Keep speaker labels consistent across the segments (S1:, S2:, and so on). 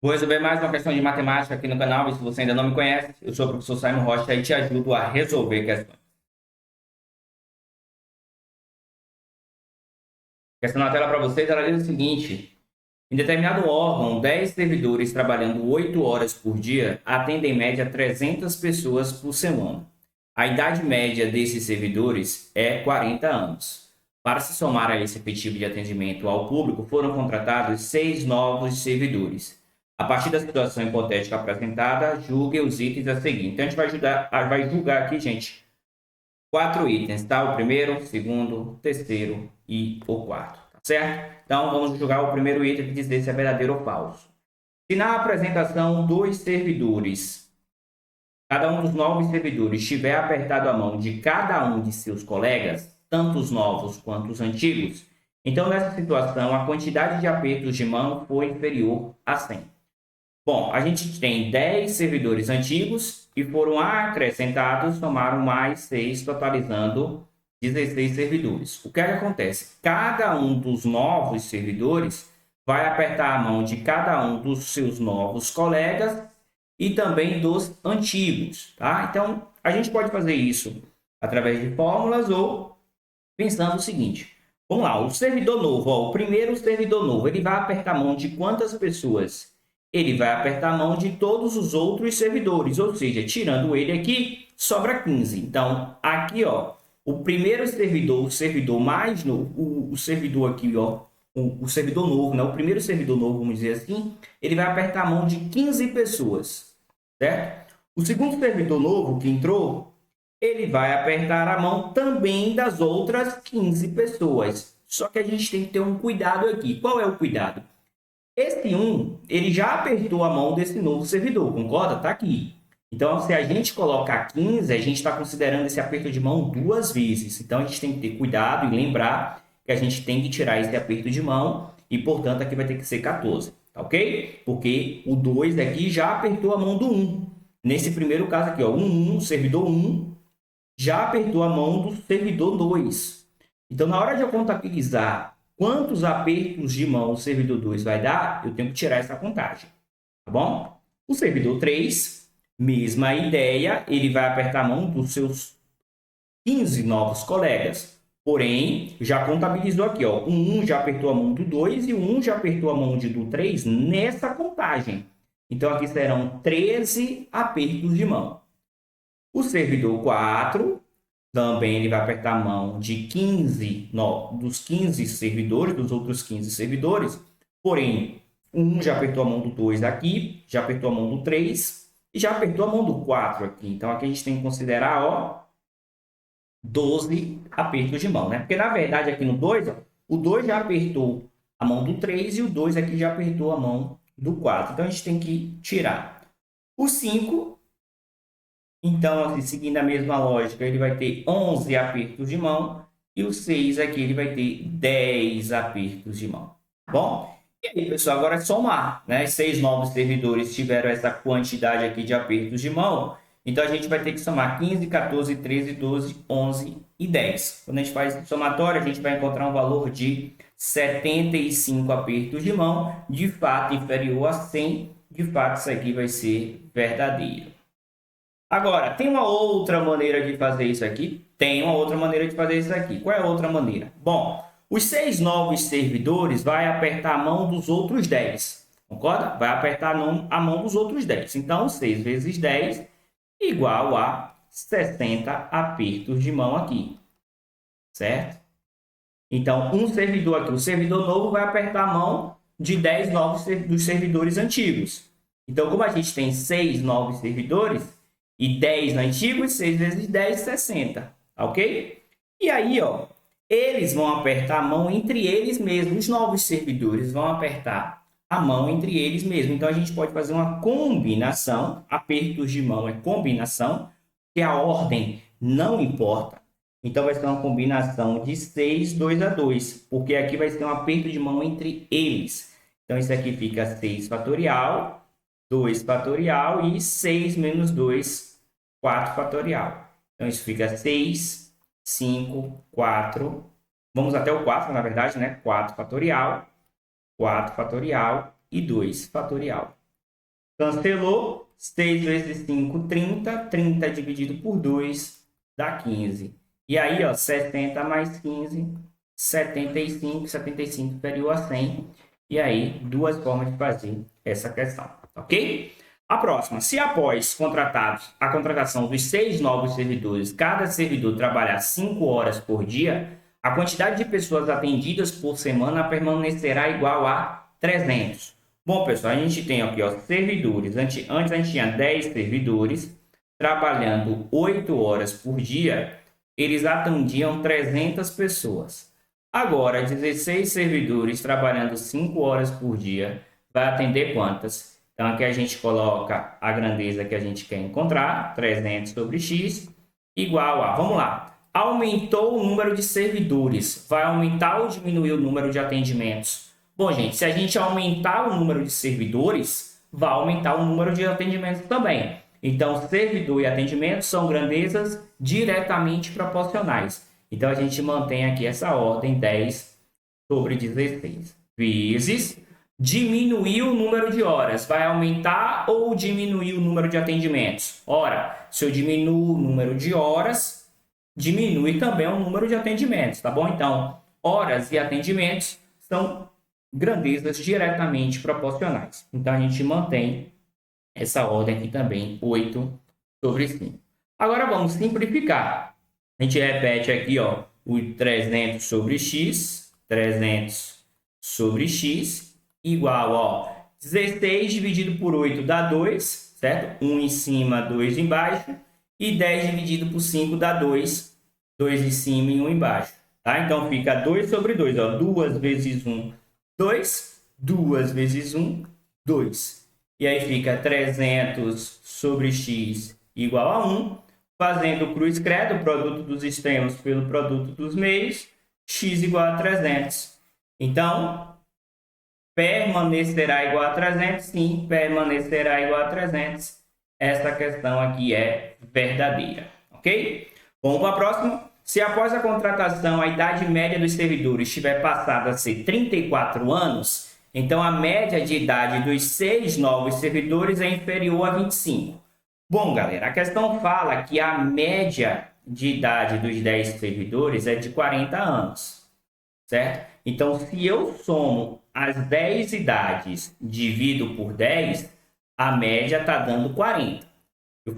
S1: Vou resolver mais uma questão de matemática aqui no canal, e se você ainda não me conhece, eu sou o professor Simon Rocha e te ajudo a resolver questões. A questão na tela para vocês, ela diz o seguinte: em determinado órgão, 10 servidores trabalhando 8 horas por dia atendem em média 300 pessoas por semana. A idade média desses servidores é 40 anos. Para se somar a esse efetivo de atendimento ao público, foram contratados 6 novos servidores. A partir da situação hipotética apresentada, julgue os itens a seguir. Então, a gente vai julgar aqui, gente, 4 itens, tá? O primeiro, o segundo, o terceiro e o quarto, tá certo? Então, vamos julgar o primeiro item que diz se é verdadeiro ou falso. Se na apresentação dos servidores, cada um dos novos servidores tiver apertado a mão de cada um de seus colegas, tanto os novos quanto os antigos, então, nessa situação, a quantidade de apertos de mão foi inferior a 100. Bom, a gente tem 10 servidores antigos e foram acrescentados, somaram mais 6, totalizando 16 servidores. O que é que acontece? Cada um dos novos servidores vai apertar a mão de cada um dos seus novos colegas e também dos antigos, tá? Então, a gente pode fazer isso através de fórmulas ou pensando o seguinte. Vamos lá, o servidor novo, ó, o primeiro servidor novo, ele vai apertar a mão de quantas pessoas? Ele vai apertar a mão de todos os outros servidores, ou seja, tirando ele aqui, sobra 15. Então, aqui, ó, o primeiro servidor, o servidor mais novo, o servidor aqui, ó, o servidor novo, né? O primeiro servidor novo, vamos dizer assim, ele vai apertar a mão de 15 pessoas, certo? O segundo servidor novo que entrou, ele vai apertar a mão também das outras 15 pessoas. Só que a gente tem que ter um cuidado aqui. Qual é o cuidado? Esse 1, ele já apertou a mão desse novo servidor, concorda? Está aqui. Então, se a gente colocar 15, a gente está considerando esse aperto de mão 2 vezes. Então, a gente tem que ter cuidado e lembrar que a gente tem que tirar esse aperto de mão e, portanto, aqui vai ter que ser 14, tá ok? Porque o 2 aqui já apertou a mão do 1. Nesse primeiro caso aqui, ó, o servidor 1, já apertou a mão do servidor 2. Então, na hora de eu contabilizar quantos apertos de mão o servidor 2 vai dar, eu tenho que tirar essa contagem, tá bom? O servidor 3, mesma ideia, ele vai apertar a mão dos seus 15 novos colegas. Porém, já contabilizou aqui, ó, o 1 já apertou a mão do 2 e o 1 já apertou a mão do 3 nessa contagem. Então, aqui serão 13 apertos de mão. O servidor 4, também ele vai apertar a mão de 15, dos 15 servidores, dos outros 15 servidores. Porém, um já apertou a mão do 2 aqui, já apertou a mão do 3 e já apertou a mão do 4 aqui. Então, aqui a gente tem que considerar, ó, 12 apertos de mão, né? Porque, na verdade, aqui no 2, ó, o 2 já apertou a mão do 3 e o 2 aqui já apertou a mão do 4. Então, a gente tem que tirar. O 5... Então, assim, seguindo a mesma lógica, ele vai ter 11 apertos de mão e o 6 aqui ele vai ter 10 apertos de mão. Bom, e aí, pessoal, agora é somar, né? 6 novos servidores tiveram essa quantidade aqui de apertos de mão, então a gente vai ter que somar 15, 14, 13, 12, 11 e 10. Quando a gente faz somatório, a gente vai encontrar um valor de 75 apertos de mão, de fato inferior a 100, de fato isso aqui vai ser verdadeiro. Agora, tem uma outra maneira de fazer isso aqui? Tem uma outra maneira de fazer isso aqui. Qual é a outra maneira? Bom, os 6 novos servidores vai apertar a mão dos outros 10. Concorda? Vai apertar a mão dos outros 10. Então, 6 vezes 10 igual a 60 apertos de mão aqui. Certo? Então, um servidor aqui, o servidor novo vai apertar a mão de 10 novos dos servidores antigos. Então, como a gente tem 6 novos servidores, e 10 antigos, 6 vezes 10, 60, ok? E aí, ó, eles vão apertar a mão entre eles mesmos, os novos servidores vão apertar a mão entre eles mesmos. Então, a gente pode fazer uma combinação, apertos de mão é combinação, que a ordem não importa. Então, vai ser uma combinação de 6, 2 a 2, porque aqui vai ser um aperto de mão entre eles. Então, isso aqui fica 6 fatorial, 2 fatorial e 6 menos 2, 4 fatorial. Então, isso fica 6, 5, 4. Vamos até o 4, na verdade, né? 4 fatorial e 2 fatorial. Cancelou. 6 vezes 5, 30. 30 dividido por 2 dá 15. E aí, ó, 70 mais 15, 75. 75 superior a 100. E aí, duas formas de fazer essa questão, ok? A próxima, se após contratados a contratação dos 6 novos servidores, cada servidor trabalhar 5 horas por dia, a quantidade de pessoas atendidas por semana permanecerá igual a 300. Bom, pessoal, a gente tem aqui, ó, servidores. Antes a gente tinha 10 servidores trabalhando 8 horas por dia, eles atendiam 300 pessoas. Agora, 16 servidores trabalhando 5 horas por dia, vai atender quantas? Então, aqui a gente coloca a grandeza que a gente quer encontrar, 300 sobre x, igual a, vamos lá, aumentou o número de servidores, vai aumentar ou diminuir o número de atendimentos? Bom, gente, se a gente aumentar o número de servidores, vai aumentar o número de atendimentos também. Então, servidor e atendimento são grandezas diretamente proporcionais. Então, a gente mantém aqui essa ordem 10 sobre 16. Vezes, diminuir o número de horas. Vai aumentar ou diminuir o número de atendimentos? Ora, se eu diminuo o número de horas, diminui também o número de atendimentos, tá bom? Então, horas e atendimentos são grandezas diretamente proporcionais. Então, a gente mantém essa ordem aqui também, 8 sobre 5. Agora, vamos simplificar. A gente repete aqui, ó, o 300 sobre x, 300 sobre x, igual, ó, 16 dividido por 8 dá 2, certo? 1 em cima, 2 embaixo. E 10 dividido por 5 dá 2, 2 em cima e 1 embaixo. Tá? Então, fica 2 sobre 2, ó, 2 vezes 1, 2, 2 vezes 1, 2. E aí fica 300 sobre x igual a 1. Fazendo cruz credo, o produto dos extremos pelo produto dos meios, x igual a 300. Então, permanecerá igual a 300? Sim, permanecerá igual a 300. Essa questão aqui é verdadeira, ok? Vamos para a próxima. Se após a contratação a idade média dos servidores estiver passada a ser 34 anos, então a média de idade dos 6 novos servidores é inferior a 25. Bom, galera, a questão fala que a média de idade dos 10 servidores é de 40 anos, certo? Então, se eu somo as 10 idades, divido por 10, a média está dando 40.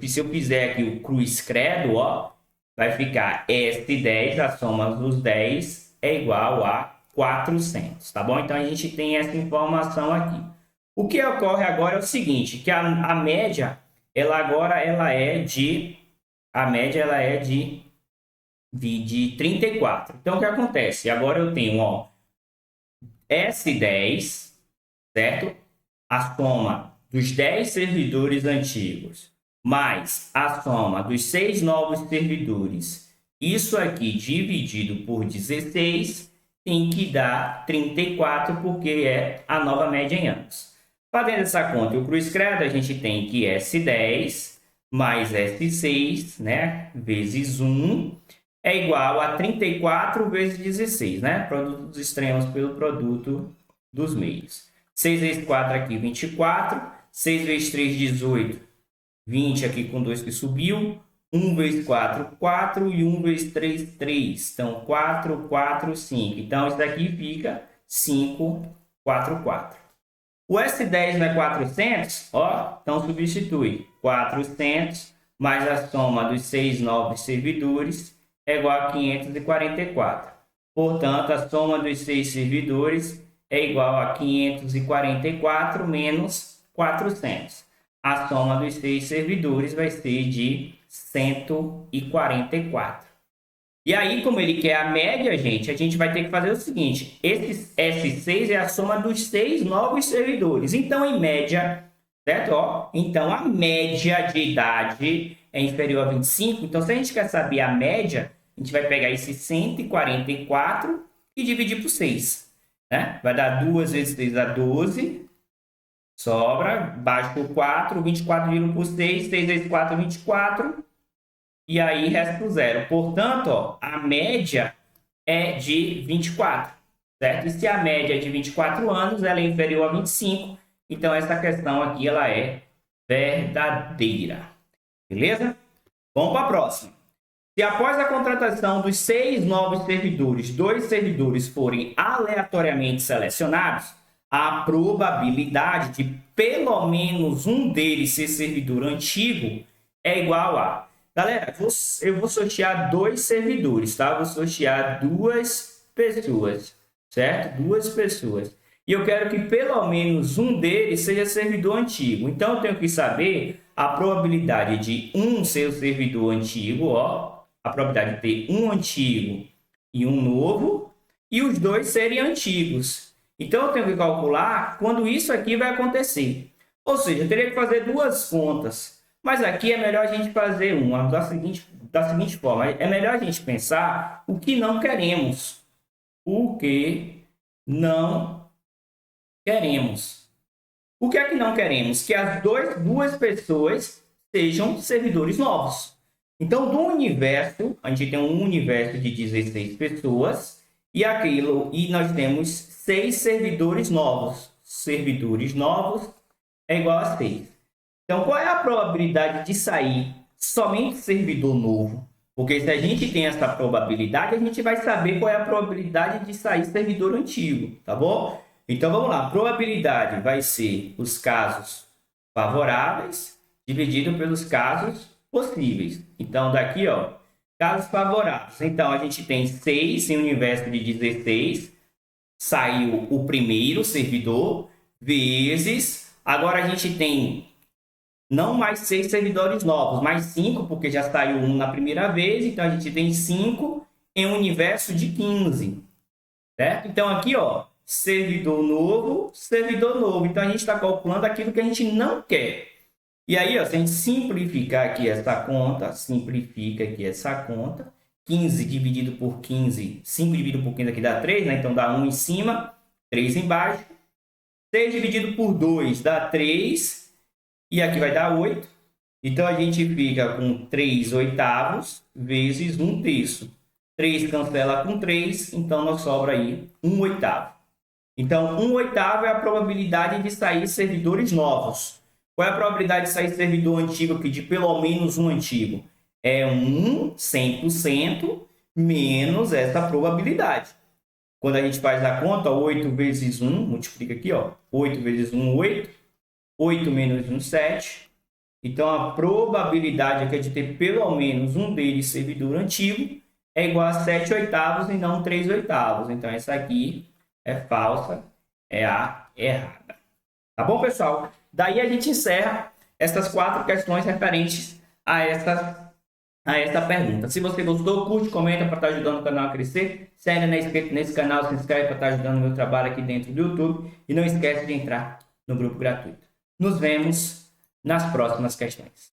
S1: Se eu fizer aqui o cruz credo, ó, vai ficar S10, a soma dos 10 é igual a 400, tá bom? Então, a gente tem essa informação aqui. O que ocorre agora é o seguinte, que a média... ela é de 34. Então, o que acontece? Agora eu tenho, ó, S10, certo? A soma dos 10 servidores antigos, mais a soma dos 6 novos servidores. Isso aqui dividido por 16 tem que dar 34, porque é a nova média em anos. Fazendo essa conta, o cruz credo, a gente tem que S10 mais S6, né, vezes 1, é igual a 34 vezes 16, né? Produto dos extremos pelo produto dos meios. 6 vezes 4 aqui, 24. 6 vezes 3, 18. 20 aqui com 2 que subiu. 1 vezes 4, 4. E 1 vezes 3, 3. Então, 4, 4, 5. Então, isso daqui fica 5, 4, 4. O S10 não é 400? Ó, então substitui 400 mais a soma dos 6 novos servidores é igual a 544. Portanto, a soma dos 6 servidores é igual a 544 menos 400. A soma dos 6 servidores vai ser de 144. E aí, como ele quer a média, gente, a gente vai ter que fazer o seguinte. Esse S6 é a soma dos 6 novos servidores. Então, em média, certo? Ó, então, a média de idade é inferior a 25. Então, se a gente quer saber a média, a gente vai pegar esse 144 e dividir por 6. Né? Vai dar 2 vezes 6 dá 12. Sobra, baixa por 4. 24 dividido por 6. 6 vezes 4, 24. E aí, resta 0. Portanto, ó, a média é de 24, certo? E se a média é de 24 anos, ela é inferior a 25. Então, essa questão aqui ela é verdadeira. Beleza? Vamos para a próxima. Se após a contratação dos 6 novos servidores, 2 servidores forem aleatoriamente selecionados, a probabilidade de pelo menos um deles ser servidor antigo é igual a... Galera, eu vou sortear 2 servidores, tá? Vou sortear 2 pessoas, certo? 2 pessoas. E eu quero que pelo menos um deles seja servidor antigo. Então, eu tenho que saber a probabilidade de um ser o servidor antigo, ó. A probabilidade de ter um antigo e um novo. E os 2 serem antigos. Então, eu tenho que calcular quando isso aqui vai acontecer. Ou seja, eu teria que fazer 2 contas. Mas aqui é melhor a gente fazer uma da seguinte forma. É melhor a gente pensar o que não queremos. O que não queremos. O que é que não queremos? Que as duas pessoas sejam servidores novos. Então, do universo, a gente tem um universo de 16 pessoas e nós temos 6 servidores novos. Servidores novos é igual a 6. Então, qual é a probabilidade de sair somente servidor novo? Porque se a gente tem essa probabilidade, a gente vai saber qual é a probabilidade de sair servidor antigo, tá bom? Então, vamos lá. A probabilidade vai ser os casos favoráveis dividido pelos casos possíveis. Então, daqui, ó, casos favoráveis. Então, a gente tem 6 em um universo de 16. Saiu o primeiro servidor, vezes... Agora, a gente tem não mais 6 servidores novos, mais 5, porque já saiu um na primeira vez. Então, a gente tem 5 em um universo de 15. Certo? Então, aqui, ó, servidor novo, servidor novo. Então, a gente está calculando aquilo que a gente não quer. E aí, ó, se a gente simplificar aqui essa conta, 15 dividido por 15, 5 dividido por 15 aqui dá 3, né? Então, dá 1 em cima, 3 embaixo. 6 dividido por 2 dá 3, e aqui vai dar 8. Então, a gente fica com 3 oitavos vezes 1 terço. 3 cancela com 3, então nos sobra aí 1 oitavo. Então, 1 oitavo é a probabilidade de sair servidores novos. Qual é a probabilidade de sair servidor antigo aqui, de pelo menos um antigo? É 100% menos essa probabilidade. Quando a gente faz a conta, 8 vezes 1, multiplica aqui, ó, 8 vezes 1, 8. 8 menos 1, 7. Então, a probabilidade aqui de ter pelo menos um deles servidor antigo é igual a 7 oitavos e não 3 oitavos. Então, essa aqui é falsa, é a errada. Tá bom, pessoal? Daí a gente encerra essas 4 questões referentes a essa pergunta. Se você gostou, curte, comenta para estar ajudando o canal a crescer. Se ainda não é inscrito nesse canal, se inscreve para estar ajudando o meu trabalho aqui dentro do YouTube. E não esquece de entrar no grupo gratuito. Nos vemos nas próximas questões.